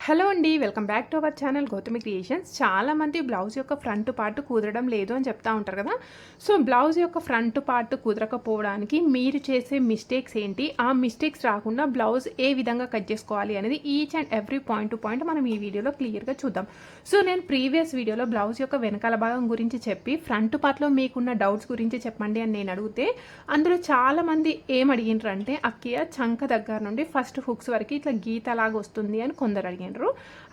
Hello అండి, welcome back to our channel Gautami creations. చాలామంది blouse యొక్క ఫ్రంట్ పార్ట్ కుదరడం లేదు అని చెప్తా ఉంటారు కదా. సో బ్లౌజ్ యొక్క ఫ్రంట్ పార్ట్ కుదరకపోవడానికి మీరు చేసే మిస్టేక్స్ ఏంటి, ఆ మిస్టేక్స్ రాకుండా బ్లౌజ్ ఏ విధంగా కట్ చేసుకోవాలి అనేది each and every point to point మనం ఈ వీడియోలో క్లియర్గా చూద్దాం. సో నేను ప్రీవియస్ వీడియోలో బ్లౌజ్ యొక్క వెనకాల భాగం గురించి చెప్పి ఫ్రంట్ పార్ట్లో మీకున్న డౌట్స్ గురించి చెప్పండి అని నేను అడిగితే అందులో చాలామంది ఏం అడిగినారు అంటే, అక్కయ్య చంక దగ్గర నుండి ఫస్ట్ హుక్స్ వరకు ఇట్లా గీతలాగా వస్తుంది అని కొందరు అడిగినారు.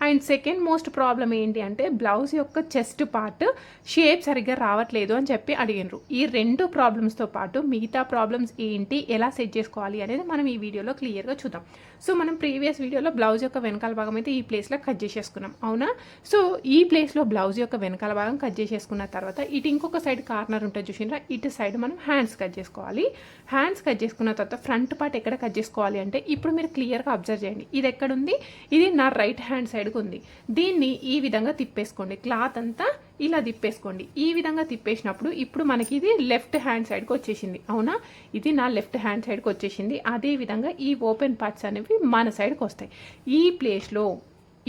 అండ్ సెకండ్ మోస్ట్ ప్రాబ్లం ఏంటి అంటే బ్లౌజ్ యొక్క చెస్ట్ పార్ట్ షేప్ సరిగ్గా రావట్లేదు అని చెప్పి అడిగినారు. ఈ రెండు ప్రాబ్లమ్స్తో పాటు మిగతా ప్రాబ్లమ్స్ ఏంటి, ఎలా సెట్ చేసుకోవాలి అనేది మనం ఈ వీడియోలో క్లియర్గా చూద్దాం. సో మనం ప్రీవియస్ వీడియోలో బ్లౌజ్ యొక్క వెనకాల భాగం అయితే ఈ ప్లేస్లో కట్ చేసేసుకున్నాం, అవునా. సో ఈ ప్లేస్లో బ్లౌజ్ యొక్క వెనకాల భాగం కట్ చేసేసుకున్న తర్వాత ఇటు ఇంకొక సైడ్ కార్నర్ ఉంటుంది చూసినా, ఇటు సైడ్ మనం హ్యాండ్స్ కట్ చేసుకోవాలి. హ్యాండ్స్ కట్ చేసుకున్న తర్వాత ఫ్రంట్ పార్ట్ ఎక్కడ కట్ చేసుకోవాలి అంటే ఇప్పుడు మీరు క్లియర్గా అబ్జర్వ్ చేయండి. ఇది ఎక్కడుంది, ఇది నా రైట్ హ్యాండ్ సైడ్కి ఉంది. దీన్ని ఈ విధంగా తిప్పేసుకోండి, క్లాత్ అంతా ఇలా తిప్పేసుకోండి. ఈ విధంగా తిప్పేసినప్పుడు ఇప్పుడు మనకి ఇది లెఫ్ట్ హ్యాండ్ సైడ్కి వచ్చేసింది, అవునా. ఇది నా లెఫ్ట్ హ్యాండ్ సైడ్కి వచ్చేసింది. అదే విధంగా ఈ ఓపెన్ పార్ట్స్ అనేవి మన సైడ్కి వస్తాయి. ఈ ప్లేస్లో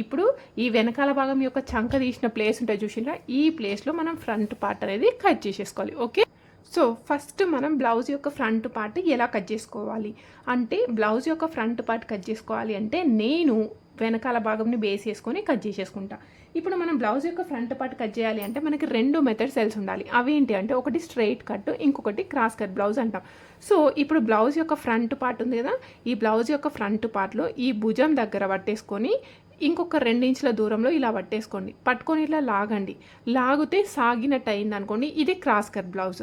ఇప్పుడు ఈ వెనకాల భాగం యొక్క చంక తీసిన ప్లేస్ ఉంటుంది చూసినా, ఈ ప్లేస్లో మనం ఫ్రంట్ పార్ట్ అనేది కట్ చేసేసుకోవాలి, ఓకే. సో ఫస్ట్ మనం బ్లౌజ్ యొక్క ఫ్రంట్ పార్ట్ ఎలా కట్ చేసుకోవాలి అంటే, బ్లౌజ్ యొక్క ఫ్రంట్ పార్ట్ కట్ చేసుకోవాలి అంటే నేను వెనకాల భాగంని బేస్ చేసుకొని కట్ చేసేసుకుంటా. ఇప్పుడు మనం బ్లౌజ్ యొక్క ఫ్రంట్ పార్ట్ కట్ చేయాలి అంటే మనకి రెండు మెథడ్స్ తెలిసి ఉండాలి. అవి ఏంటి అంటే, ఒకటి స్ట్రైట్ కట్, ఇంకొకటి క్రాస్ కట్ బ్లౌజ్ అంటాం. సో ఇప్పుడు బ్లౌజ్ యొక్క ఫ్రంట్ పార్ట్ ఉంది కదా, ఈ బ్లౌజ్ యొక్క ఫ్రంట్ పార్ట్లో ఈ భుజం దగ్గర పట్టేసుకొని ఇంకొక 2 ఇంచుల దూరంలో ఇలా పట్టేసుకోండి. పట్టుకొని ఇలా లాగండి. లాగితే సాగినట్టు అయింది అనుకోండి, ఇది క్రాస్ కట్ బ్లౌజ్.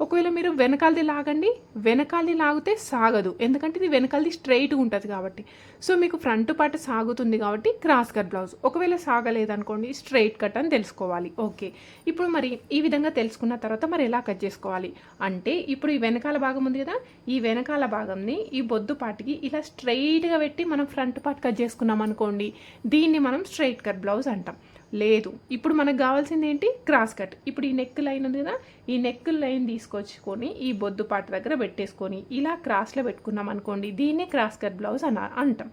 ఒకవేళ మీరు వెనకాలది లాగండి, వెనకాలది లాగితే సాగదు, ఎందుకంటే ఇది వెనకాలది స్ట్రైట్గా ఉంటుంది కాబట్టి. సో మీకు ఫ్రంట్ పార్ట్ సాగుతుంది కాబట్టి క్రాస్ కట్ బ్లౌజ్. ఒకవేళ సాగలేదనుకోండి స్ట్రైట్ కట్ అని తెలుసుకోవాలి, ఓకే. ఇప్పుడు మరి ఈ విధంగా తెలుసుకున్న తర్వాత మరి ఎలా కట్ చేసుకోవాలి అంటే, ఇప్పుడు ఈ వెనకాల భాగం ఉంది కదా, ఈ వెనకాల భాగంని ఈ బొద్దు పార్ట్కి ఇలా స్ట్రైట్గా పెట్టి మనం ఫ్రంట్ పార్ట్ కట్ చేసుకున్నాం అనుకోండి, దీన్ని మనం స్ట్రైట్ కట్ బ్లౌజ్ అంటాం. లేదు, ఇప్పుడు మనకు కావాల్సింది ఏంటి, క్రాస్ కట్. ఇప్పుడు ఈ నెక్ లైన్ ఉంది కదా, ఈ నెక్ లైన్ తీసుకొచ్చుకొని ఈ బొద్దు పార్ట్ దగ్గర పెట్టేసుకొని ఇలా క్రాస్లో పెట్టుకున్నాం అనుకోండి, దీన్నే క్రాస్ కట్ బ్లౌజ్ అంటాం,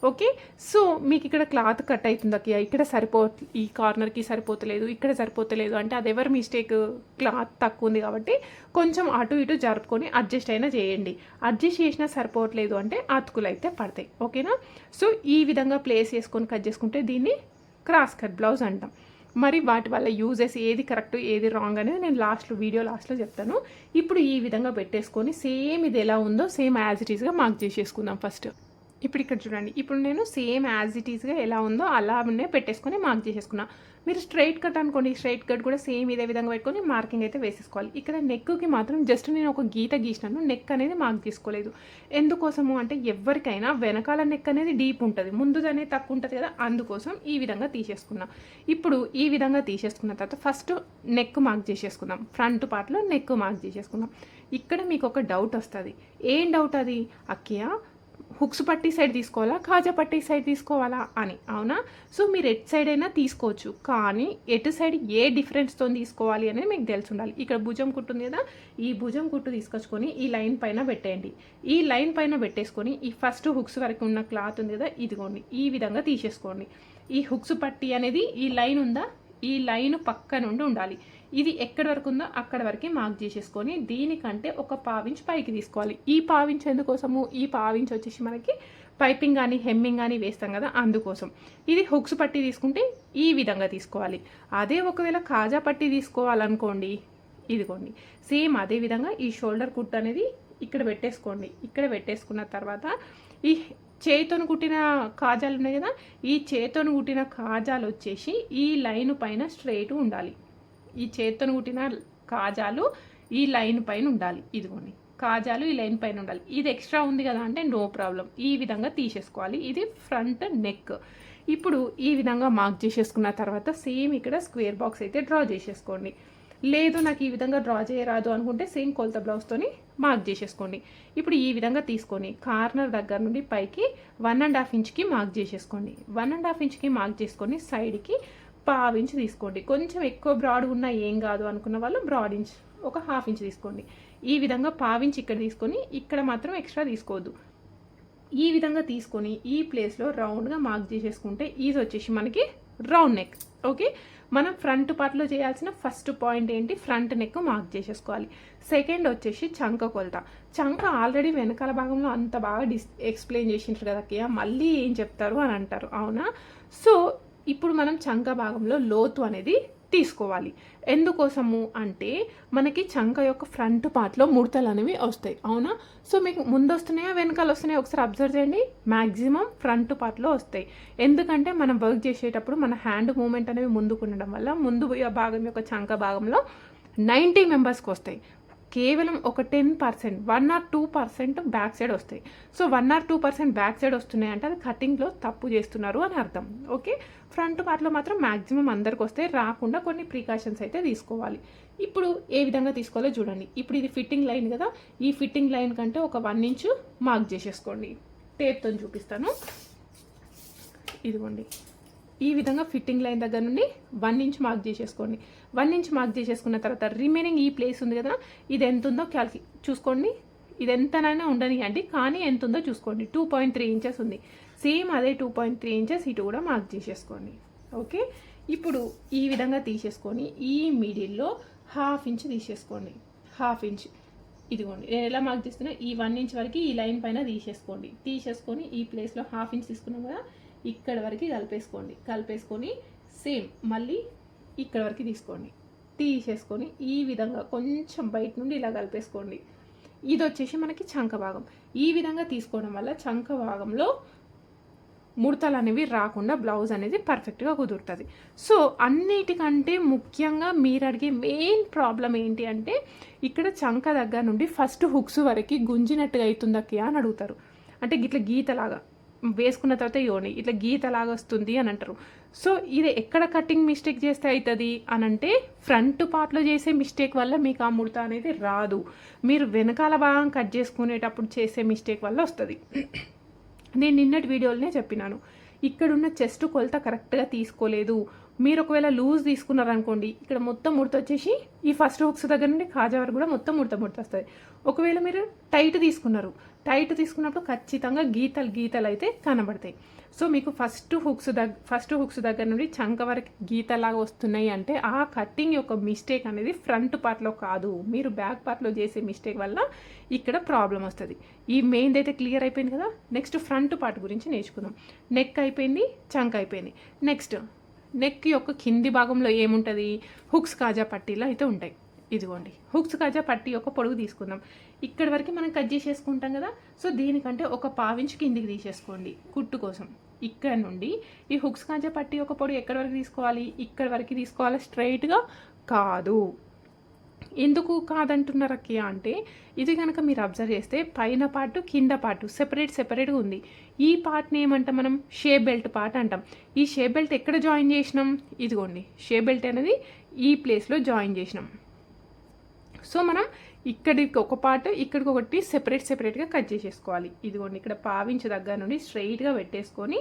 ఓకే. సో మీకు ఇక్కడ క్లాత్ కట్ అవుతుంది, ఇక్కడ ఈ కార్నర్కి సరిపోతలేదు, ఇక్కడ సరిపోతలేదు అంటే అది ఎవరి మిస్టేక్, క్లాత్ తక్కువ ఉంది కాబట్టి కొంచెం అటు ఇటు జరుపుకొని అడ్జస్ట్ అయినా చేయండి. అడ్జస్ట్ చేసినా సరిపోవట్లేదు అంటే అతుకులు అయితే పడతాయి, ఓకేనా. సో ఈ విధంగా ప్లేస్ చేసుకొని కట్ చేసుకుంటే దీన్ని క్రాస్ కట్ బ్లౌజ్ అంటాం. మరి వాటి వల్ల యూజెస్ ఏది కరెక్ట్ ఏది రాంగ్ అనేది నేను వీడియో లాస్ట్లో చెప్తాను. ఇప్పుడు ఈ విధంగా పెట్టేసుకొని సేమ్ ఇది ఎలా ఉందో సేమ్ యాజ్ ఇట్ ఈస్గా మార్క్ చేసేసుకుందాం ఫస్ట్. ఇప్పుడు ఇక్కడ చూడండి, ఇప్పుడు నేను సేమ్ యాజ్ ఇట్ ఈస్గా ఎలా ఉందో అలానే పెట్టేసుకొని మార్క్ చేసేసుకున్నా. మీరు స్ట్రైట్ కట్ అనుకోండి, స్ట్రైట్ కట్ కూడా సేమ్ ఇదే విధంగా పెట్టుకొని మార్కింగ్ అయితే వేసేసుకోవాలి. ఇక్కడ నెక్కి మాత్రం జస్ట్ నేను ఒక గీత గీసినాను, నెక్ అనేది మార్క్ తీసుకోలేదు. ఎందుకోసము అంటే ఎవరికైనా వెనకాల నెక్ అనేది డీప్ ఉంటుంది, ముందుది అనేది తక్కువ ఉంటుంది కదా, అందుకోసం ఈ విధంగా తీసేసుకున్నా. ఇప్పుడు ఈ విధంగా తీసేసుకున్న తర్వాత ఫస్ట్ నెక్ మార్క్ చేసేసుకుందాం. ఫ్రంట్ పార్ట్లో నెక్ మార్క్ చేసేసుకుందాం. ఇక్కడ మీకు ఒక డౌట్ వస్తుంది, ఏం డౌట్ అది, అక్కయ్య హుక్స్ పట్టి సైడ్ తీసుకోవాలా, కాజా పట్టి సైడ్ తీసుకోవాలా అని, అవునా. సో మీరు ఎటు సైడ్ అయినా తీసుకోవచ్చు, కానీ ఎటు సైడ్ ఏ డిఫరెన్స్తో తీసుకోవాలి అనేది మీకు తెలిసి ఉండాలి. ఇక్కడ భుజం కుట్టు ఉంది కదా, ఈ భుజం కుట్టు తీసుకొచ్చుకొని ఈ లైన్ పైన పెట్టేయండి. ఈ లైన్ పైన పెట్టేసుకొని ఈ ఫస్ట్ హుక్స్ వరకు ఉన్న క్లాత్ ఉంది కదా, ఇదిగోండి ఈ విధంగా తీసేసుకోండి. ఈ హుక్స్ పట్టి అనేది ఈ లైన్ ఉందా, ఈ లైన్ పక్క నుండి ఉండాలి. ఇది ఎక్కడి వరకు ఉందో అక్కడ వరకు మార్క్ చేసేసుకొని దీనికంటే ఒక పావించ్ పైకి తీసుకోవాలి. ఈ పావించ్ ఎందుకోసము, ఈ పావించ్ వచ్చేసి మనకి పైపింగ్ కానీ హెమ్మింగ్ కానీ వేస్తాం కదా, అందుకోసం. ఇది హుక్స్ పట్టి తీసుకుంటే ఈ విధంగా తీసుకోవాలి. అదే ఒకవేళ కాజా పట్టి తీసుకోవాలనుకోండి, ఇదిగోండి సేమ్ అదే విధంగా ఈ షోల్డర్ కుట్ అనేది ఇక్కడ పెట్టేసుకోండి. ఇక్కడ పెట్టేసుకున్న తర్వాత ఈ చేతోను కుట్టిన కాజాలు ఉన్నాయి కదా, ఈ చేతోను కుట్టిన కాజాలు వచ్చేసి ఈ లైన్ పైన స్ట్రైట్ ఉండాలి. ఈ చేతోను కుట్టిన కాజాలు ఈ లైన్ పైన ఉండాలి, ఇదిగోండి కాజాలు ఈ లైన్ పైన ఉండాలి. ఇది ఎక్స్ట్రా ఉంది కదా అంటే నో ప్రాబ్లం, ఈ విధంగా తీసేసుకోవాలి. ఇది ఫ్రంట్ నెక్. ఇప్పుడు ఈ విధంగా మార్క్ చేసేసుకున్న తర్వాత సేమ్ ఇక్కడ స్క్వేర్ బాక్స్ అయితే డ్రా చేసేసుకోండి. లేదు నాకు ఈ విధంగా డ్రా చేయరాదు అనుకుంటే సేమ్ కొలత బ్లౌజ్తోని మార్క్ చేసేసుకోండి. ఇప్పుడు ఈ విధంగా తీసుకొని కార్నర్ దగ్గర నుండి పైకి 1.5 ఇంచ్కి మార్క్ చేసేసుకోండి. 1.5 ఇంచ్కి మార్క్ చేసుకొని సైడ్కి పావించ్ తీసుకోండి. కొంచెం ఎక్కువ బ్రాడ్ ఉన్నా ఏం కాదు అనుకున్న వాళ్ళు బ్రాడ్ ఇంచ్ ఒక 1/2 ఇంచ్ తీసుకోండి. ఈ విధంగా పావించ్ ఇక్కడ తీసుకొని ఇక్కడ మాత్రం ఎక్స్ట్రా తీసుకోవద్దు. ఈ విధంగా తీసుకొని ఈ ప్లేస్లో రౌండ్గా మార్క్ చేసేసుకుంటే ఇది వచ్చేసి మనకి రౌండ్ నెక్. ఓకే, మనం ఫ్రంట్ పార్ట్లో చేయాల్సిన ఫస్ట్ పాయింట్ ఏంటి, ఫ్రంట్ నెక్ మార్క్ చేసేసుకోవాలి. సెకండ్ వచ్చేసి చంక కొలత. చంక ఆల్రెడీ వెనకాల భాగంలో అంత బాగా ఎక్స్ప్లెయిన్ చేసింటారు కదా అక్కయ్య, మళ్ళీ ఏం చెప్తారు అని అంటారు, అవునా? సో ఇప్పుడు మనం చంక భాగంలో లోతు అనేది తీసుకోవాలి. ఎందుకోసము అంటే మనకి చంక యొక్క ఫ్రంట్ పార్ట్లో ముడతలు అనేవి వస్తాయి, అవునా? సో మీకు ముందు వస్తున్నాయా వెనకాల వస్తున్నాయా ఒకసారి అబ్జర్వ్ చేయండి. మ్యాక్సిమం ఫ్రంట్ పార్ట్లో వస్తాయి. ఎందుకంటే మనం వర్క్ చేసేటప్పుడు మన హ్యాండ్ మూమెంట్ అనేవి ముందుకు ఉండడం వల్ల ముందు భాగం యొక్క చంక భాగంలో 90 మెంబర్స్కి వస్తాయి. కేవలం ఒక 10%, 1 or 2% బ్యాక్ సైడ్ వస్తాయి. సో 1 or 2% బ్యాక్ సైడ్ వస్తున్నాయి అంటే అది కటింగ్లో తప్పు చేస్తున్నారు అని అర్థం. ఓకే, ఫ్రంట్ పార్ట్లో మాత్రం మ్యాక్సిమం అందరికి వస్తే రాకుండా కొన్ని ప్రికాషన్స్ అయితే తీసుకోవాలి. ఇప్పుడు ఏ విధంగా తీసుకోవాలో చూడండి. ఇప్పుడు ఇది ఫిట్టింగ్ లైన్ కదా, ఈ ఫిట్టింగ్ లైన్ కంటే ఒక 1 ఇంచ్ మార్క్ చేసేసుకోండి. టేప్తో చూపిస్తాను, ఇదిగోండి. ఈ విధంగా ఫిట్టింగ్ లైన్ దగ్గర నుండి 1 ఇంచ్ మార్క్ చేసేసుకోండి. 1 ఇంచ్ మార్క్ చేసేసుకున్న తర్వాత రిమైనింగ్ ఈ ప్లేస్ ఉంది కదా, ఇది ఎంత ఉందో చూసుకోండి. ఇది ఎంతనైనా ఉండనియండి, కానీ ఎంత ఉందో చూసుకోండి. 2.3 ఇంచెస్ ఉంది. సేమ్ అదే 2.3 ఇంచెస్ ఇటు కూడా మార్క్ చేసేసుకోండి. ఓకే, ఇప్పుడు ఈ విధంగా తీసేసుకొని ఈ మిడిల్లో 1/2 ఇంచ్ తీసేసుకోండి. 1/2 ఇంచ్ ఇదిగోండి, నేను ఎలా మార్క్ చేస్తున్నా ఈ 1 ఇంచ్ వరకు ఈ లైన్ పైన తీసేసుకొని ఈ ప్లేస్లో 1/2 ఇంచ్ తీసుకున్నాం కదా, ఇక్కడ వరకు కలిపేసుకొని సేమ్ మళ్ళీ ఇక్కడ వరకు తీసేసుకొని ఈ విధంగా కొంచెం బయట నుండి ఇలా కలిపేసుకోండి. ఇది వచ్చేసి మనకి చంక భాగం. ఈ విధంగా తీసుకోవడం వల్ల చంక భాగంలో ముడతలు అనేవి రాకుండా బ్లౌజ్ అనేది పర్ఫెక్ట్గా కుదురుతుంది. సో అన్నిటికంటే ముఖ్యంగా మీరు అడిగే మెయిన్ ప్రాబ్లం ఏంటి అంటే ఇక్కడ చంక దగ్గర నుండి ఫస్ట్ హుక్స్ వరకు గుంజినట్టుగా అవుతుందక్కి అని అడుగుతారు. అంటే ఇట్లా గీతలాగా వేసుకున్న తర్వాత యోని ఇట్లా గీతలాగా వస్తుంది అని అంటారు. సో ఇది ఎక్కడ కటింగ్ మిస్టేక్ చేస్తే అవుతుంది అని అంటే ఫ్రంట్ పార్ట్లో చేసే మిస్టేక్ వల్ల మీకు ఆ ముడత అనేది రాదు. మీరు వెనకాల భాగం కట్ చేసుకునేటప్పుడు చేసే మిస్టేక్ వల్ల వస్తుంది. నేను నిన్నటి వీడియోలోనే చెప్పినాను, ఇక్కడున్న చెస్ట్ కొలత కరెక్ట్గా తీసుకోలేదు. మీరు ఒకవేళ లూజ్ తీసుకున్నారనుకోండి, ఇక్కడ మొత్తం ముడత వచ్చేసి ఈ ఫస్ట్ హుక్స్ దగ్గర నుండి కాజా వరకు కూడా మొత్తం ముడత వస్తుంది. ఒకవేళ మీరు టైట్ తీసుకున్నప్పుడు ఖచ్చితంగా గీతలు అయితే కనబడతాయి. సో మీకు ఫస్ట్ హుక్స్ దగ్గర నుండి చంక వరకు గీతలాగా వస్తున్నాయి అంటే ఆ కటింగ్ యొక్క మిస్టేక్ అనేది ఫ్రంట్ పార్ట్లో కాదు, మీరు బ్యాక్ పార్ట్లో చేసే మిస్టేక్ వల్ల ఇక్కడ ప్రాబ్లం వస్తుంది. ఈ మెయిన్ అయితే క్లియర్ అయిపోయింది కదా. నెక్స్ట్ ఫ్రంట్ పార్ట్ గురించి నేర్చుకుందాం. నెక్ అయిపోయింది, చంక అయిపోయింది. నెక్స్ట్ నెక్ యొక్క కింది భాగంలో ఏముంటుంది, హుక్స్ కాజా పట్టీలు అయితే ఉంటాయి. ఇదిగోండి, హుక్స్ కాజా పట్టీ యొక్క పొడుగు తీసుకుందాం. ఇక్కడి వరకు మనం కట్ చేసేసుకుంటాం కదా. సో దీనికంటే ఒక 1/2 ఇంచ్ కిందికి తీసేసుకోండి కుట్టు కోసం. ఇక్కడ నుండి ఈ హుక్స్ కాజా పట్టీ యొక్క పొడుగు ఎక్కడి వరకు తీసుకోవాలి, ఇక్కడి వరకు తీసుకోవాలి, స్ట్రైట్గా కాదు. ఎందుకు కాదంటున్నారు అక్కయ్య అంటే ఇది కనుక మీరు అబ్జర్వ్ చేస్తే పైన పార్టు కింద పార్టు సెపరేట్గా ఉంది. ఈ పార్ట్ని ఏమంటాం మనం, షేప్ బెల్ట్ పార్ట్ అంటాం. ఈ షేప్ బెల్ట్ ఎక్కడ జాయిన్ చేసినాం, ఇదిగోండి షేప్ బెల్ట్ అనేది ఈ ప్లేస్లో జాయిన్ చేసినాం. సో మనం ఇక్కడికి ఒక పార్ట్ ఇక్కడికి ఒకటి సెపరేట్గా కట్ చేసేసుకోవాలి. ఇదిగోండి ఇక్కడ 1/2 ఇంచ్ దగ్గర నుండి స్ట్రైట్గా పెట్టేసుకొని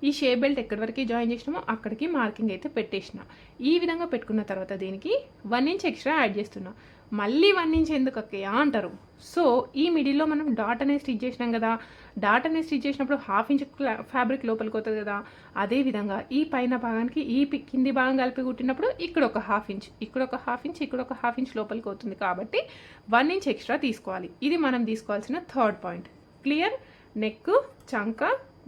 ఈ షేప్ బెల్ట్ ఎక్కడి వరకు జాయిన్ చేసినామో అక్కడికి మార్కింగ్ అయితే పెట్టేసిన. ఈ విధంగా పెట్టుకున్న తర్వాత దీనికి 1 ఇంచ్ ఎక్స్ట్రా యాడ్ చేస్తున్నా. మళ్ళీ 1 ఇంచ్ ఎందుకు అక్కయ్య అంటారు. సో ఈ మిడిల్లో మనం డాట్ అనేది స్టిచ్ చేసినాం కదా, డాట్ అనేది స్టిచ్ చేసినప్పుడు 1/2 ఇంచ్ ఫ్యాబ్రిక్ లోపలికి వస్తుంది కదా. అదేవిధంగా ఈ పైన భాగానికి ఈ కింది భాగం కలిపి కుట్టినప్పుడు ఇక్కడ ఒక 1/2 ఇంచ్, ఇక్కడ ఒక 1/2 ఇంచ్, ఇక్కడ ఒక 1/2 ఇంచ్ లోపలికి అవుతుంది కాబట్టి 1 ఇంచ్ ఎక్స్ట్రా తీసుకోవాలి. ఇది మనం తీసుకోవాల్సిన థర్డ్ పాయింట్. క్లియర్. నెక్, చంక,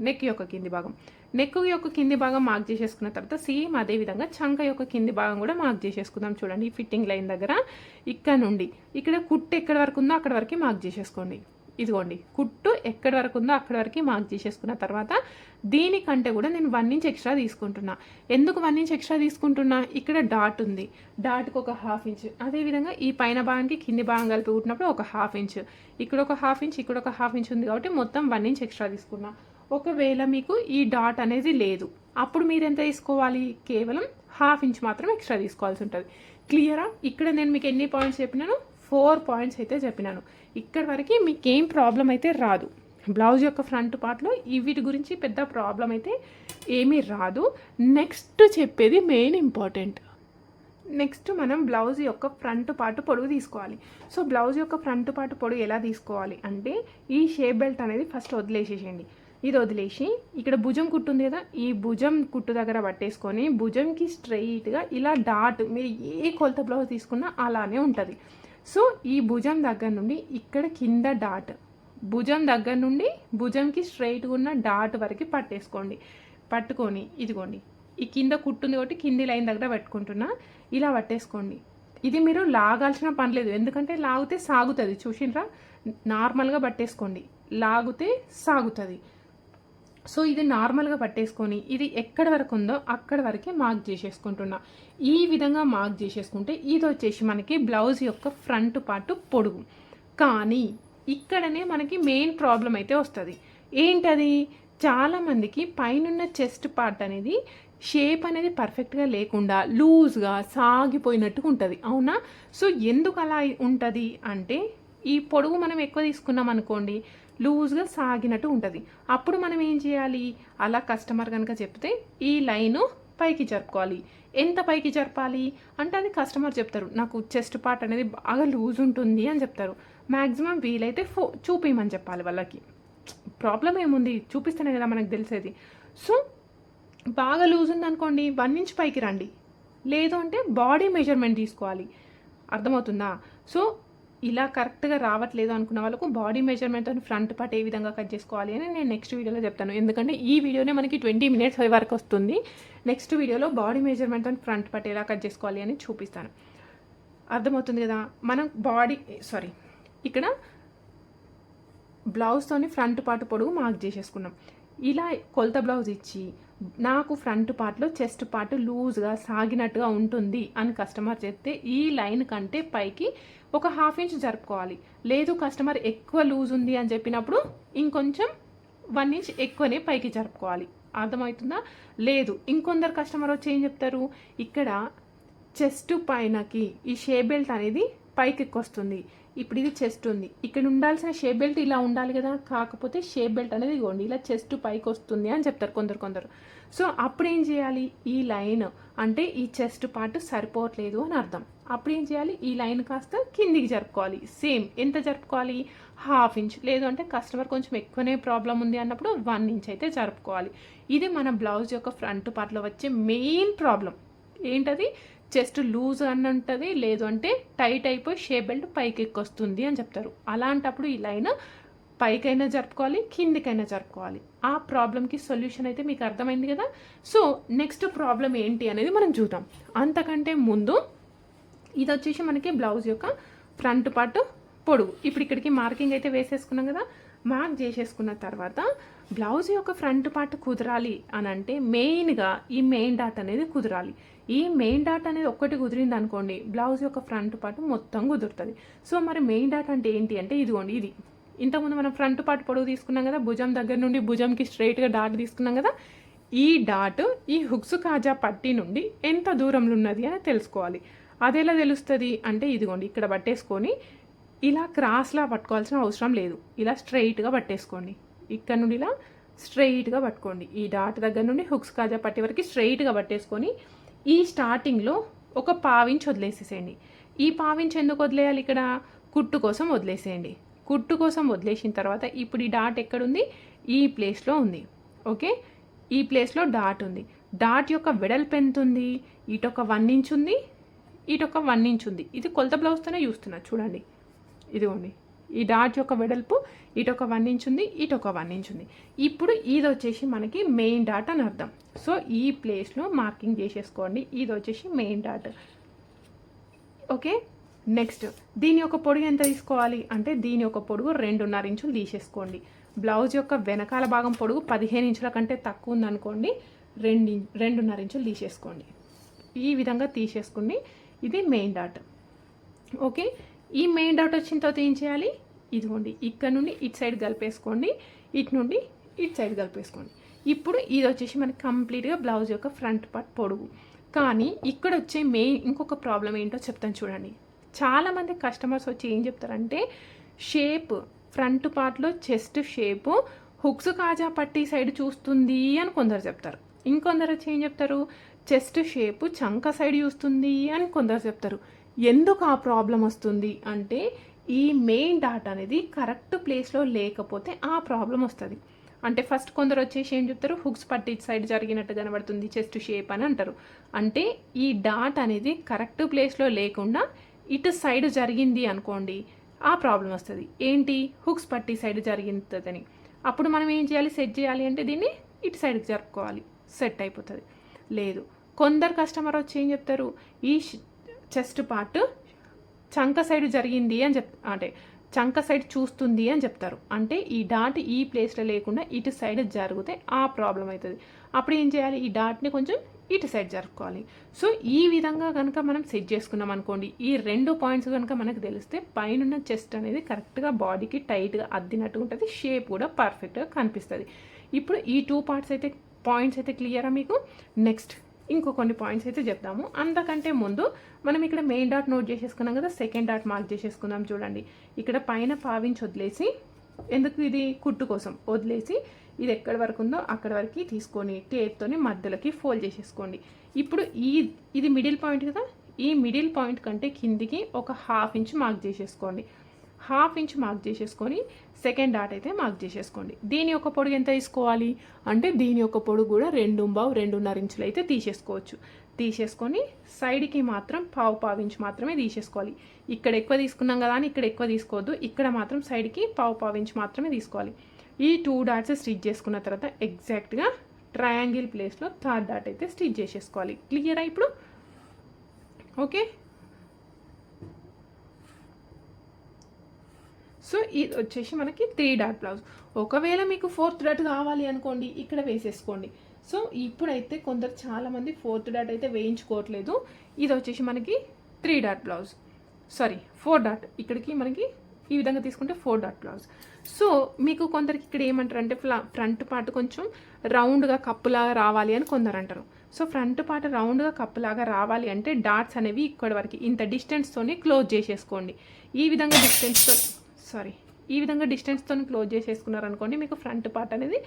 నెక్ యొక్క కింది భాగం. నెక్ యొక్క కింది భాగం మార్క్ చేసేసుకున్న తర్వాత సేమ్ అదేవిధంగా చంక యొక్క కింది భాగం కూడా మార్క్ చేసేసుకుందాం. చూడండి ఈ ఫిట్టింగ్ లైన్ దగ్గర ఇక్కడ నుండి ఇక్కడ కుట్టు ఎక్కడి వరకు ఉందో అక్కడ వరకు మార్క్ చేసేసుకోండి. ఇదిగోండి కుట్టు ఎక్కడి వరకు ఉందో అక్కడి వరకు మార్క్ చేసేసుకున్న తర్వాత దీనికంటే కూడా నేను 1 ఇంచ్ ఎక్స్ట్రా తీసుకుంటున్నా. ఎందుకు 1 ఇంచ్ ఎక్స్ట్రా తీసుకుంటున్నా, ఇక్కడ డాట్ ఉంది, డాట్కి ఒక 1/2 ఇంచ్. అదేవిధంగా ఈ పైన భాగానికి కింది భాగం కలిపి కుట్టినప్పుడు ఒక 1/2 ఇంచ్, ఇక్కడ ఒక 1/2 ఇంచ్, ఇక్కడ ఒక 1/2 ఇంచ్ ఉంది కాబట్టి మొత్తం 1 ఇంచ్ ఎక్స్ట్రా తీసుకున్నా. ఒకవేళ మీకు ఈ డాట్ అనేది లేదు అప్పుడు మీరు ఎంత తీసుకోవాలి, కేవలం 1/2 ఇంచ్ మాత్రం ఎక్స్ట్రా తీసుకోవాల్సి ఉంటుంది. క్లియరా. ఇక్కడ నేను మీకు ఎన్ని పాయింట్స్ చెప్పినాను, 4 పాయింట్స్ అయితే చెప్పినాను. ఇక్కడి వరకు మీకేం ప్రాబ్లం అయితే రాదు. బ్లౌజ్ యొక్క ఫ్రంట్ పార్ట్లో వీటి గురించి పెద్ద ప్రాబ్లం అయితే ఏమీ రాదు. నెక్స్ట్ చెప్పేది మెయిన్ ఇంపార్టెంట్. నెక్స్ట్ మనం బ్లౌజ్ యొక్క ఫ్రంట్ పార్ట్ పొడుగు తీసుకోవాలి. సో బ్లౌజ్ యొక్క ఫ్రంట్ పార్ట్ పొడుగు ఎలా తీసుకోవాలి అంటే ఈ షేప్ బెల్ట్ అనేది ఫస్ట్ వదిలేసేసేయండి. ఇది వదిలేసి ఇక్కడ భుజం కుట్టు ఉంది కదా, ఈ భుజం కుట్టు దగ్గర పట్టేసుకొని భుజంకి స్ట్రైట్గా ఇలా డాట్, మీరు ఏ కొలత బ్లౌజ్ తీసుకున్నా అలానే ఉంటుంది. సో ఈ భుజం దగ్గర నుండి ఇక్కడ కింద డాట్, భుజం దగ్గర నుండి భుజంకి స్ట్రైట్గా ఉన్న డాట్ వరకు పట్టేసుకోండి. పట్టుకొని ఇదిగోండి ఈ కింద కుట్టుంది కాబట్టి కింది లైన్ దగ్గర పెట్టుకుంటున్నా, ఇలా పట్టేసుకోండి. ఇది మీరు లాగాల్సిన పని లేదు, ఎందుకంటే లాగితే సాగుతుంది. చూసినరా, నార్మల్గా పట్టేసుకోండి, లాగితే సాగుతుంది. సో ఇది నార్మల్గా పట్టేసుకొని ఇది ఎక్కడి వరకు ఉందో అక్కడి వరకే మార్క్ చేసేసుకుంటున్నా. ఈ విధంగా మార్క్ చేసేసుకుంటే ఇది వచ్చేసి మనకి బ్లౌజ్ యొక్క ఫ్రంట్ పార్ట్ పొడుగు. కానీ ఇక్కడనే మనకి మెయిన్ ప్రాబ్లం అయితే వస్తుంది. ఏంటది, చాలామందికి పైనున్న చెస్ట్ పార్ట్ అనేది షేప్ అనేది పర్ఫెక్ట్గా లేకుండా లూజ్గా సాగిపోయినట్టుగా ఉంటుంది, అవునా? సో ఎందుకు అలా ఉంటుంది అంటే ఈ పొడుగు మనం ఎక్కువ తీసుకున్నాం అనుకోండి, లూజ్గా సాగినట్టు ఉంటుంది. అప్పుడు మనం ఏం చేయాలి, అలా కస్టమర్ కనుక చెప్తే ఈ లైను పైకి జరుపుకోవాలి. ఎంత పైకి జరపాలి అంటే అది కస్టమర్ చెప్తారు, నాకు చెస్ట్ పార్ట్ అనేది బాగా లూజ్ ఉంటుంది అని చెప్తారు. మ్యాక్సిమం వీలైతే చూపించమని చెప్పాలి వాళ్ళకి. ప్రాబ్లం ఏముంది, చూపిస్తేనే కదా మనకు తెలిసేది. సో బాగా లూజ్ ఉందనుకోండి 1 ఇంచ్ పైకి రండి, లేదు అంటే బాడీ మెజర్మెంట్ తీసుకోవాలి. అర్థమవుతుందా? సో ఇలా కరెక్ట్గా రావట్లేదు అనుకున్న వాళ్ళకు బాడీ మెజర్మెంట్తో ఫ్రంట్ పార్ట్ ఏ విధంగా కట్ చేసుకోవాలి అని నేను నెక్స్ట్ వీడియోలో చెప్తాను. ఎందుకంటే ఈ వీడియోనే మనకి 20 మినిట్స్ వరకు వస్తుంది. నెక్స్ట్ వీడియోలో బాడీ మెజర్మెంట్తో ఫ్రంట్ పార్ట్ ఎలా కట్ చేసుకోవాలి అని చూపిస్తాను. అర్థమవుతుంది కదా? మనం ఇక్కడ బ్లౌజ్తోని ఫ్రంట్ పార్ట్ పొడుగు మార్క్ చేసేసుకున్నాం. ఇలా కొలత బ్లౌజ్ ఇచ్చి నాకు ఫ్రంట్ పార్ట్లో చెస్ట్ పార్ట్ లూజ్గా సాగినట్టుగా ఉంటుంది అని కస్టమర్ చెప్తే ఈ లైన్ కంటే పైకి ఒక 1/2 ఇంచ్ జరుపుకోవాలి. లేదు కస్టమర్ ఎక్కువ లూజ్ ఉంది అని చెప్పినప్పుడు ఇంకొంచెం 1 ఇంచ్ ఎక్కువనే పైకి జరుపుకోవాలి. అర్థమవుతుందా? లేదు ఇంకొందరు కస్టమర్ వచ్చి ఏం చెప్తారు, ఇక్కడ చెస్ట్ పైనకి ఈ షేప్ బెల్ట్ అనేది పైకి ఎక్కొస్తుంది, ఇప్పుడు ఇది చెస్ట్ ఉంది, ఇక్కడ ఉండాల్సిన షేప్ బెల్ట్ ఇలా ఉండాలి కదా, కాకపోతే షేప్ బెల్ట్ అనేది ఇవ్వండి ఇలా చెస్ట్ పైకి వస్తుంది అని చెప్తారు కొందరు. సో అప్పుడు ఏం చేయాలి, ఈ లైన్ అంటే ఈ చెస్ట్ పార్ట్ సరిపోవట్లేదు అని అర్థం. అప్పుడు ఏం చేయాలి, ఈ లైన్ కాస్త కిందికి జరుపుకోవాలి. సేమ్ ఎంత జరుపుకోవాలి, 1/2 ఇంచ్, లేదు అంటే కస్టమర్ కొంచెం ఎక్కువనే ప్రాబ్లం ఉంది అన్నప్పుడు 1 ఇంచ్ అయితే జరుపుకోవాలి. ఇది మన బ్లౌజ్ యొక్క ఫ్రంట్ పార్ట్లో వచ్చే మెయిన్ ప్రాబ్లం. ఏంటది, చెస్ట్ లూజ్ అని ఉంటుంది, లేదు అంటే టైట్ అయిపోయి షేప్ బెల్ట్ పైకి ఎక్కొస్తుంది అని చెప్తారు. అలాంటప్పుడు ఈ లైన్ పైకైనా జరుపుకోవాలి, కిందికైనా జరుపుకోవాలి. ఆ ప్రాబ్లంకి సొల్యూషన్ అయితే మీకు అర్థమైంది కదా. సో నెక్స్ట్ ప్రాబ్లం ఏంటి అనేది మనం చూద్దాం. అంతకంటే ముందు ఇది వచ్చేసి మనకి బ్లౌజ్ యొక్క ఫ్రంట్ పార్ట్ పొడుగు. ఇప్పుడు ఇక్కడికి మార్కింగ్ అయితే వేసేసుకున్నాం కదా. మార్క్ చేసేసుకున్న తర్వాత బ్లౌజ్ యొక్క ఫ్రంట్ పార్ట్ కుదరాలి అని అంటే మెయిన్గా ఈ మెయిన్ డాట్ అనేది కుదరాలి. ఈ మెయిన్ డాట్ అనేది ఒక్కటి కుదిరింది అనుకోండి, బ్లౌజ్ యొక్క ఫ్రంట్ పార్ట్ మొత్తం కుదురుతుంది. సో మరి మెయిన్ డాట్ అంటే ఏంటి అంటే ఇదిగోండి, ఇది ఇంతకుముందు మనం ఫ్రంట్ పార్ట్ పొడుగు తీసుకున్నాం కదా, భుజం దగ్గర నుండి భుజంకి స్ట్రైట్గా డాట్ తీసుకున్నాం కదా. ఈ డాట్ ఈ హుక్స్ కాజా పట్టి నుండి ఎంత దూరంలో ఉన్నది అని తెలుసుకోవాలి. అది ఎలా తెలుస్తుంది అంటే ఇదిగోండి, ఇక్కడ పట్టేసుకొని ఇలా క్రాస్లా పట్టుకోవాల్సిన అవసరం లేదు, ఇలా స్ట్రైట్గా పట్టేసుకోండి. ఇక్కడ నుండి ఇలా స్ట్రైట్గా పట్టుకోండి. ఈ డాట్ దగ్గర నుండి హుక్స్ కాజా పట్టి వరకు స్ట్రైట్గా పట్టేసుకొని ఈ స్టార్టింగ్లో ఒక 1/2 ఇంచ్ వదిలేసేసేయండి. ఈ 1/2 ఇంచ్ ఎందుకు వదిలేయాలి, ఇక్కడ కుట్టు కోసం వదిలేసేయండి. కుట్టు కోసం వదిలేసిన తర్వాత ఇప్పుడు ఈ డాట్ ఎక్కడుంది, ఈ ప్లేస్లో ఉంది. ఓకే, ఈ ప్లేస్లో డాట్ ఉంది. డాట్ యొక్క వెడల్పు ఎంత ఉంది, ఇటొక 1 ఇంచ్ ఉంది, ఇటొక 1 ఇంచ్ ఉంది. ఇది కొలత బ్లౌజ్తోనే చూస్తున్నా చూడండి, ఇదిగోండి ఈ డాట్ యొక్క వెడల్పు ఇటొక 1 ఇంచ్ ఉంది, ఇటొక 1 ఇంచ్ ఉంది. ఇప్పుడు ఇది వచ్చేసి మనకి మెయిన్ డాట్ అని అర్థం. సో ఈ ప్లేస్లో మార్కింగ్ చేసేసుకోండి, ఇది వచ్చేసి మెయిన్ డాట్. ఓకే, నెక్స్ట్ దీని యొక్క పొడుగు ఎంత తీసుకోవాలి అంటే దీని యొక్క పొడుగు 2.5 ఇంచులు తీసేసుకోండి. బ్లౌజ్ యొక్క వెనకాల భాగం పొడుగు 15 ఇంచుల కంటే తక్కువ ఉందనుకోండి, 2.5 ఇంచులు తీసేసుకోండి. ఈ విధంగా తీసేసుకోండి. ఇది మెయిన్ డాట్. ఓకే, ఈ మెయిన్ డాట్ వచ్చిన తర్వాత ఏం చేయాలి, ఇదిగోండి ఇక్కడ నుండి ఇటు సైడ్ కలిపేసుకోండి, ఇటు నుండి ఇటు సైడ్ కలిపేసుకోండి. ఇప్పుడు ఇది వచ్చేసి మనకి కంప్లీట్గా బ్లౌజ్ యొక్క ఫ్రంట్ పార్ట్ పొడుగు. కానీ ఇక్కడ వచ్చే మెయిన్ ఇంకొక ప్రాబ్లం ఏంటో చెప్తాను చూడండి. చాలామంది కస్టమర్స్ వచ్చి ఏం చెప్తారంటే షేప్ ఫ్రంట్ పార్ట్లో చెస్ట్ షేపు హుక్స్ కాజా పట్టి సైడ్ చూస్తుంది అని కొందరు చెప్తారు. ఇంకొందరు వచ్చి ఏం చెప్తారు, చెస్ట్ షేప్ చంక సైడ్ చూస్తుంది అని కొందరు చెప్తారు. ఎందుకు ఆ ప్రాబ్లం వస్తుంది అంటే ఈ మెయిన్ డాట్ అనేది కరెక్ట్ ప్లేస్లో లేకపోతే ఆ ప్రాబ్లం వస్తుంది. అంటే ఫస్ట్ కొందరు వచ్చేసి ఏం చెప్తారు, హుక్స్ పట్టి సైడ్ జరిగినట్టు కనబడుతుంది చెస్ట్ షేప్ అని అంటారు. అంటే ఈ డాట్ అనేది కరెక్ట్ ప్లేస్లో లేకుండా ఇటు సైడ్ జరిగింది అనుకోండి, ఆ ప్రాబ్లం వస్తుంది. ఏంటి, హుక్స్ పట్టి సైడ్ జరిగిందని. అప్పుడు మనం ఏం చేయాలి, సెట్ చేయాలి అంటే దీన్ని ఇటు సైడ్కి జరుపుకోవాలి, సెట్ అయిపోతుంది. లేదు, కొందరు కస్టమర్ వచ్చి ఏం చెప్తారు, ఈ చెస్ట్ పార్ట్ చంక సైడ్ జరిగింది అని అంటే చంక సైడ్ చూస్తుంది అని చెప్తారు. అంటే ఈ డాట్ ఈ ప్లేస్లో లేకుండా ఇటు సైడ్ జరిగితే ఆ ప్రాబ్లం అవుతుంది. అప్పుడు ఏం చేయాలి, ఈ డాట్ని కొంచెం ఇటు సైడ్ జరుపుకోవాలి. సో ఈ విధంగా కనుక మనం సెట్ చేసుకున్నాం అనుకోండి, ఈ 2 పాయింట్స్ కనుక మనకు తెలిస్తే పైన చెస్ట్ అనేది కరెక్ట్గా బాడీకి టైట్గా అద్దినట్టు ఉంటుంది, షేప్ కూడా పర్ఫెక్ట్గా కనిపిస్తుంది. ఇప్పుడు ఈ 2 పాయింట్స్ అయితే క్లియరా మీకు? నెక్స్ట్ ఇంకో కొన్ని పాయింట్స్ అయితే చెప్దాము. అంతకంటే ముందు మనం ఇక్కడ మెయిన్ డాట్ నోట్ చేసేసుకున్నాం కదా, సెకండ్ డాట్ మార్క్ చేసేసుకుందాం. చూడండి, ఇక్కడ పైన పావించి వదిలేసి, ఎందుకు ఇది కుట్టు కోసం వదిలేసి, ఇది ఎక్కడి వరకు ఉందో అక్కడి వరకు తీసుకొని టేప్తోని మధ్యలోకి ఫోల్డ్ చేసేసుకోండి. ఇప్పుడు ఇది మిడిల్ పాయింట్ కదా, ఈ మిడిల్ పాయింట్ కంటే కిందికి ఒక 1/2 ఇంచ్ మార్క్ చేసేసుకోండి. 1/2 ఇంచ్ మార్క్ చేసేసుకొని సెకండ్ డాట్ అయితే మార్క్ చేసేసుకోండి. దీని యొక్క పొడుగు ఎంత తీసుకోవాలి అంటే దీని యొక్క పొడుగు కూడా 2.5-2.5 ఇంచులు అయితే తీసేసుకోవచ్చు. తీసేసుకొని సైడ్కి మాత్రం పావు ఇంచ్ మాత్రమే తీసేసుకోవాలి. ఇక్కడ ఎక్కువ తీసుకున్నాం కదా అని ఇక్కడ ఎక్కువ తీసుకోవద్దు, ఇక్కడ మాత్రం సైడ్కి పావు ఇంచ్ మాత్రమే తీసుకోవాలి. ఈ 2 డాట్స్ స్టిచ్ చేసుకున్న తర్వాత ఎగ్జాక్ట్గా ట్రయాంగిల్ ప్లేస్లో థర్డ్ డాట్ అయితే స్టిచ్ చేసేసుకోవాలి. క్లియరా ఇప్పుడు? ఓకే, సో ఇది వచ్చేసి మనకి 3 డాట్ బ్లౌజ్. ఒకవేళ మీకు 4th డాట్ కావాలి అనుకోండి, ఇక్కడ వేసేసుకోండి. సో ఇప్పుడైతే కొందరు చాలామంది 4th డాట్ అయితే వేయించుకోవట్లేదు. ఇది వచ్చేసి మనకి 3 డాట్ బ్లౌజ్, సారీ 4 డాట్. ఇక్కడికి మనకి ఈ విధంగా తీసుకుంటే 4 డాట్ బ్లౌజ్. సో మీకు కొందరికి ఇక్కడ ఏమంటారు అంటే ఫ్రంట్ పార్ట్ కొంచెం రౌండ్గా కప్పులాగా రావాలి అని కొందరు అంటారు. సో ఫ్రంట్ పార్ట్ రౌండ్గా కప్పులాగా రావాలి అంటే డాట్స్ అనేవి ఇక్కడి వరకు ఇంత డిస్టెన్స్తోనే క్లోజ్ చేసేసుకోండి. ఈ విధంగా డిస్టెన్స్తో క్లోజ్ చేసేసుకున్నారనుకోండి, మీకు ఫ్రంట్ పార్ట్ అనేది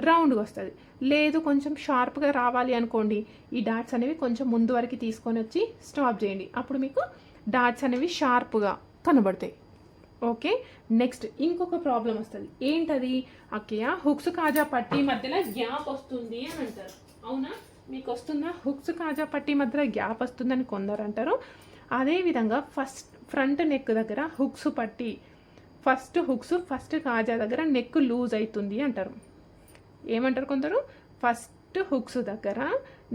రౌండ్గా వస్తుంది. లేదు కొంచెం షార్ప్గా రావాలి అనుకోండి, ఈ డాట్స్ అనేవి కొంచెం ముందు వరకు తీసుకొని వచ్చి స్టాప్ చేయండి. అప్పుడు మీకు డాట్స్ అనేవి షార్ప్గా కనబడతాయి. ఓకే, నెక్స్ట్ ఇంకొక ప్రాబ్లం వస్తుంది. ఏంటది, అక్కయ్య హుక్స్ కాజా పట్టి మధ్యలో గ్యాప్ వస్తుంది అని అంటారు. అవునా, మీకు వస్తుందా? హుక్స్ కాజా పట్టి మధ్యలో గ్యాప్ వస్తుందని కొందరు అంటారు. అదేవిధంగా ఫ్రంట్ నెక్ దగ్గర హుక్స్ పట్టి ఫస్ట్ కాజా దగ్గర నెక్ లూజ్ అవుతుంది అంటారు. ఏమంటారు కొందరు, ఫస్ట్ హుక్స్ దగ్గర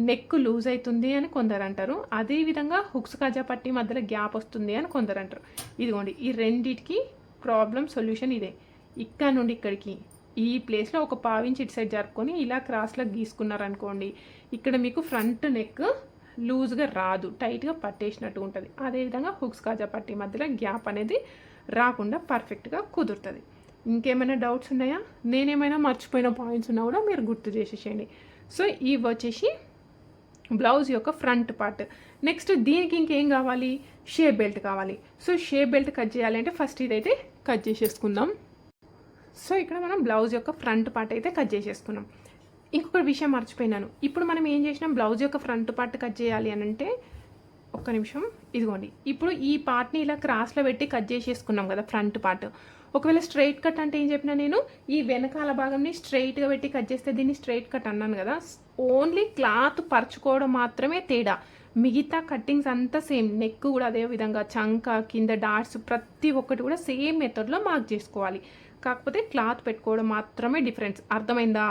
నెక్ లూజ్ అవుతుంది అని కొందరు అంటారు. అదేవిధంగా హుక్స్ కాజా పట్టి మధ్యలో గ్యాప్ వస్తుంది అని కొందరు అంటారు. ఇదిగోండి, ఈ రెండింటికి ప్రాబ్లం సొల్యూషన్ ఇదే. ఇక్కడ నుండి ఇక్కడికి ఈ ప్లేస్లో ఒక పావించి ఇటు సైడ్ జరుపుకొని ఇలా క్రాస్లో గీసుకున్నారనుకోండి, ఇక్కడ మీకు ఫ్రంట్ నెక్ లూజ్గా రాదు, టైట్గా పట్టేసినట్టు ఉంటుంది. అదేవిధంగా హుక్స్ కాజా పట్టి మధ్యలో గ్యాప్ అనేది రాకుండా పర్ఫెక్ట్గా కుదురుతుంది. ఇంకేమైనా డౌట్స్ ఉన్నాయా? నేనేమైనా మర్చిపోయిన పాయింట్స్ ఉన్నా కూడా మీరు గుర్తు చేసేసేయండి. సో ఇవి వచ్చేసి బ్లౌజ్ యొక్క ఫ్రంట్ పార్ట్. నెక్స్ట్ దీనికి ఇంకేం కావాలి, షేప్ బెల్ట్ కావాలి. సో షేప్ బెల్ట్ కట్ చేయాలి అంటే ఫస్ట్ ఇదైతే కట్ చేసేసుకుందాం. సో ఇక్కడ మనం బ్లౌజ్ యొక్క ఫ్రంట్ పార్ట్ అయితే కట్ చేసేసుకున్నాం. ఇంకొక విషయం మర్చిపోయినాను. ఇప్పుడు మనం ఏం చేసినాం, బ్లౌజ్ యొక్క ఫ్రంట్ పార్ట్ కట్ చేయాలి అని అంటే ఒక్క నిమిషం, ఇదిగోండి, ఇప్పుడు ఈ పార్ట్ని ఇలా క్రాస్లో పెట్టి కట్ చేసేసుకున్నాం కదా ఫ్రంట్ పార్ట్. ఒకవేళ స్ట్రైట్ కట్ అంటే ఏం చెప్పినా నేను, ఈ వెనకాల భాగంని స్ట్రైట్గా పెట్టి కట్ చేస్తే దీన్ని స్ట్రైట్ కట్ అన్నాను కదా. ఓన్లీ క్లాత్ పరుచుకోవడం మాత్రమే తేడా, మిగతా కట్టింగ్స్ అంతా సేమ్. నెక్ కూడా అదే విధంగా, చంక కింద డాట్స్ ప్రతి ఒక్కటి కూడా సేమ్ మెథడ్లో మార్క్ చేసుకోవాలి. కాకపోతే క్లాత్ పెట్టుకోవడం మాత్రమే డిఫరెన్స్. అర్థమైందా?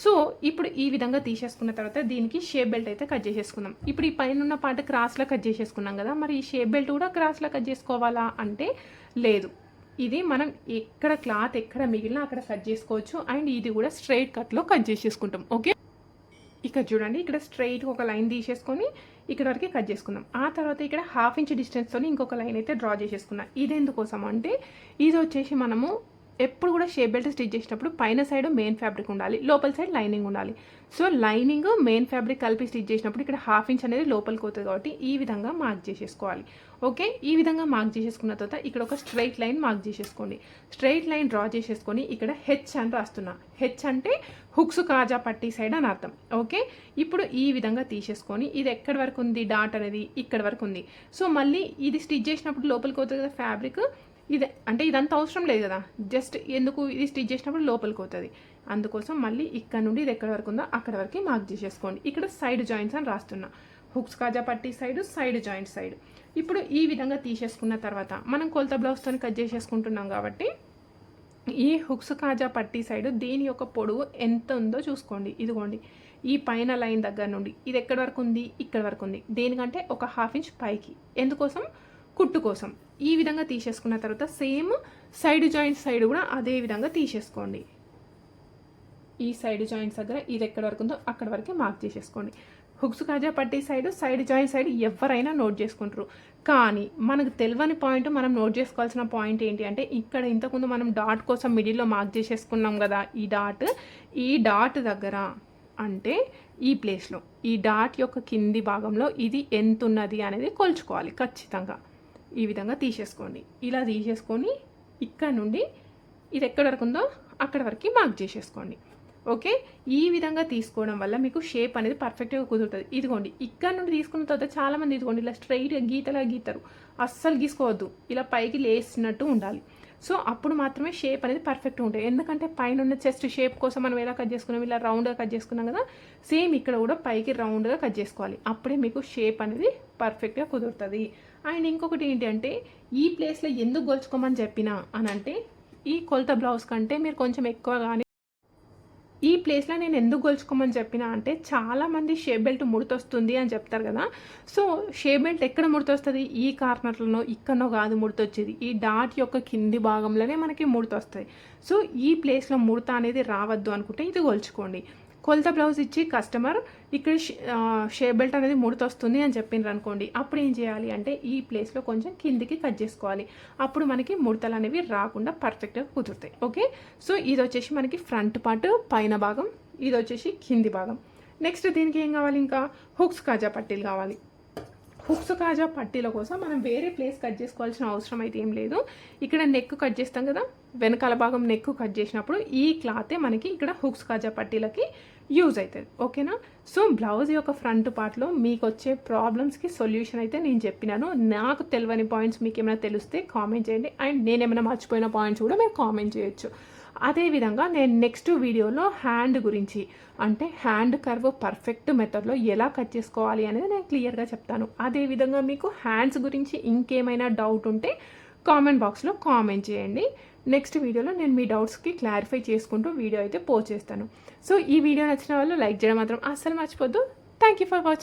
సో ఇప్పుడు ఈ విధంగా తీసేసుకున్న తర్వాత దీనికి షేప్ బెల్ట్ అయితే కట్ చేసేసుకుందాం. ఇప్పుడు ఈ పైన ఉన్న పార్ట్ క్రాస్లో కట్ చేసేసుకున్నాం కదా, మరి ఈ షేప్ బెల్ట్ కూడా క్రాస్లో కట్ చేసుకోవాలా అంటే లేదు. ఇది మనం ఎక్కడ క్లాత్ ఎక్కడ మిగిలినా అక్కడ కట్ చేసుకోవచ్చు. అండ్ ఇది కూడా స్ట్రైట్ కట్లో కట్ చేసేసుకుంటాం. ఓకే, ఇక్కడ చూడండి, ఇక్కడ స్ట్రైట్గా ఒక లైన్ తీసేసుకొని ఇక్కడ వరకు కట్ చేసుకుందాం. ఆ తర్వాత ఇక్కడ 1/2 ఇంచ్ డిస్టెన్స్తో ఇంకొక లైన్ అయితే డ్రా చేసేసుకున్నాం. ఇది ఎందుకోసం అంటే ఇది వచ్చేసి మనము ఎప్పుడు కూడా షేప్ బెల్ట్ స్టిచ్ చేసినప్పుడు పైన సైడ్ మెయిన్ ఫ్యాబ్రిక్ ఉండాలి, లోపల సైడ్ లైనింగ్ ఉండాలి. సో లైనింగ్ మెయిన్ ఫ్యాబ్రిక్ కలిపి స్టిచ్ చేసినప్పుడు ఇక్కడ ½ ఇంచ్ అనేది లోపలికి అవుతుంది కాబట్టి ఈ విధంగా మార్క్ చేసేసుకోవాలి. ఓకే, ఈ విధంగా మార్క్ చేసేసుకున్న తర్వాత ఇక్కడ ఒక స్ట్రైట్ లైన్ మార్క్ చేసేసుకోండి. స్ట్రైట్ లైన్ డ్రా చేసేసుకొని ఇక్కడ హెచ్ అని రాస్తున్నా. హెచ్ అంటే హుక్స్ కాజా పట్టీ సైడ్ అని అర్థం. ఓకే, ఇప్పుడు ఈ విధంగా తీసేసుకొని ఇది ఎక్కడి వరకు ఉంది డాట్ అనేది ఇక్కడ వరకు ఉంది. సో మళ్ళీ ఇది స్టిచ్ చేసినప్పుడు లోపలికి అవుతుంది కదా ఫ్యాబ్రిక్, ఇదే అంటే ఇదంతా అవసరం లేదు కదా, జస్ట్ ఎందుకు ఇది స్టిచ్ చేసినప్పుడు లోపలికి అవుతుంది. అందుకోసం మళ్ళీ ఇక్కడ నుండి ఇది ఎక్కడ వరకు ఉందో అక్కడ వరకు మార్క్ చేసేసుకోండి. ఇక్కడ సైడ్ జాయింట్స్ అని రాస్తున్నా. హుక్స్ కాజా పట్టీ సైడ్, సైడ్ జాయింట్ సైడ్. ఇప్పుడు ఈ విధంగా తీసేసుకున్న తర్వాత మనం కొలత బ్లౌజ్తో కట్ చేసేసుకుంటున్నాం కాబట్టి ఈ హుక్స్ కాజా పట్టీ సైడ్ దీని యొక్క పొడవు ఎంత ఉందో చూసుకోండి. ఇదిగోండి, ఈ పైన లైన్ దగ్గర నుండి ఇది ఎక్కడి వరకు ఉంది, ఇక్కడ వరకు ఉంది. దేనికంటే ఒక ½ ఇంచ్ పైకి, ఎందుకోసం కుట్టు కోసం. ఈ విధంగా తీసేసుకున్న తర్వాత సేమ్ సైడ్ జాయింట్ సైడ్ కూడా అదే విధంగా తీసేసుకోండి. ఈ సైడ్ జాయింట్స్ దగ్గర ఇది ఎక్కడి వరకు ఉందో అక్కడ వరకే మార్క్ చేసేసుకోండి. హుక్స్ కాజా పట్టీ సైడ్, సైడ్ జాయింట్ సైడ్ ఎవరైనా నోట్ చేసుకుంటారు. కానీ మనకు తెలియని పాయింట్, మనం నోట్ చేసుకోవాల్సిన పాయింట్ ఏంటి అంటే ఇక్కడ ఇంతకుముందు మనం డాట్ కోసం మిడిల్లో మార్క్ చేసేసుకున్నాం కదా, ఈ డాట్ దగ్గర అంటే ఈ ప్లేస్లో ఈ డాట్ యొక్క కింది భాగంలో ఇది ఎంత ఉన్నది అనేది కొలుచుకోవాలి ఖచ్చితంగా. ఈ విధంగా తీసేసుకోండి. ఇలా తీసేసుకొని ఇక్కడ నుండి ఇది ఎక్కడి వరకు ఉందో అక్కడ వరకు మార్క్ చేసేసుకోండి. ఓకే, ఈ విధంగా తీసుకోవడం వల్ల మీకు షేప్ అనేది పర్ఫెక్ట్గా కుదురుతుంది. ఇదిగోండి, ఇక్కడ నుండి తీసుకున్న తర్వాత చాలామంది ఇదిగోండి ఇలా స్ట్రైట్గా గీతరు, అస్సలు గీసుకోవద్దు, ఇలా పైకి లేసినట్టు ఉండాలి. సో అప్పుడు మాత్రమే షేప్ అనేది పర్ఫెక్ట్గా ఉంటుంది. ఎందుకంటే పైన ఉన్న చెస్ట్ షేప్ కోసం మనం ఎలా కట్ చేసుకున్నాం, ఇలా రౌండ్గా కట్ చేసుకున్నాం కదా, సేమ్ ఇక్కడ కూడా పైకి రౌండ్గా కట్ చేసుకోవాలి. అప్పుడే మీకు షేప్ అనేది పర్ఫెక్ట్గా కుదురుతుంది. అండ్ ఇంకొకటి ఏంటి అంటే ఈ ప్లేస్లో ఎందుకు గొలుచుకోమని చెప్పినా అని అంటే ఈ కొలత బ్లౌజ్ కంటే మీరు కొంచెం ఎక్కువ కానీ ఈ ప్లేస్లో నేను ఎందుకు గొలుచుకోమని చెప్పినా అంటే చాలామంది షేప్ బెల్ట్ ముడతొస్తుంది అని చెప్తారు కదా. సో షేప్ బెల్ట్ ఎక్కడ ముడతొస్తుంది, ఈ కార్నర్లోనో ఇక్కడనో కాదు ముడతొచ్చేది, ఈ డాట్ యొక్క కింది భాగంలోనే మనకి ముడతొస్తుంది. సో ఈ ప్లేస్లో ముడత అనేది రావద్దు అనుకుంటే ఇది గొలుచుకోండి. కొలత బ్లౌజ్ ఇచ్చి కస్టమర్ ఇక్కడ షేప్ బెల్ట్ అనేది ముడతొస్తుంది అని చెప్పిండ్రు అనుకోండి, అప్పుడు ఏం చేయాలి అంటే ఈ ప్లేస్లో కొంచెం కిందికి కట్ చేసుకోవాలి. అప్పుడు మనకి ముడతలు అనేవి రాకుండా పర్ఫెక్ట్గా కుదురుతాయి. ఓకే, సో ఇది వచ్చేసి మనకి ఫ్రంట్ పార్ట్ పైన భాగం, ఇది వచ్చేసి కింది భాగం. నెక్స్ట్ దీనికి ఏం కావాలి, ఇంకా హుక్స్ కాజా పట్టీలు కావాలి. హుక్స్ కాజా పట్టీల కోసం మనం వేరే ప్లేస్ కట్ చేసుకోవాల్సిన అవసరం అయితే ఏం లేదు. ఇక్కడ నెక్ కట్ చేస్తాం కదా, వెనకాల భాగం నెక్ కట్ చేసినప్పుడు ఈ క్లాతే మనకి ఇక్కడ హుక్స్ కాజా పట్టీలకి యూజ్ అవుతుంది. ఓకేనా, సో బ్లౌజ్ యొక్క ఫ్రంట్ పార్ట్లో మీకు వచ్చే ప్రాబ్లమ్స్కి సొల్యూషన్ అయితే నేను చెప్పినాను. నాకు తెలియని పాయింట్స్ మీకు ఏమైనా తెలిస్తే కామెంట్ చేయండి. అండ్ నేను ఏమైనా మర్చిపోయిన పాయింట్స్ కూడా మీరు కామెంట్ చేయొచ్చు. అదేవిధంగా నేను నెక్స్ట్ వీడియోలో హ్యాండ్ గురించి, అంటే హ్యాండ్ కర్వ్ పర్ఫెక్ట్ మెథడ్లో ఎలా కట్ చేసుకోవాలి అనేది నేను క్లియర్గా చెప్తాను. అదేవిధంగా మీకు హ్యాండ్స్ గురించి ఇంకేమైనా డౌట్ ఉంటే కామెంట్ బాక్స్లో కామెంట్ చేయండి. నెక్స్ట్ వీడియోలో నేను మీ డౌట్స్కి క్లారిఫై చేసుకుంటూ వీడియో అయితే పోస్ట్ చేస్తాను. సో ఈ వీడియో నచ్చిన వాళ్ళు లైక్ చేయడం మాత్రం అస్సలు మర్చిపోద్దు. Thank you for watching.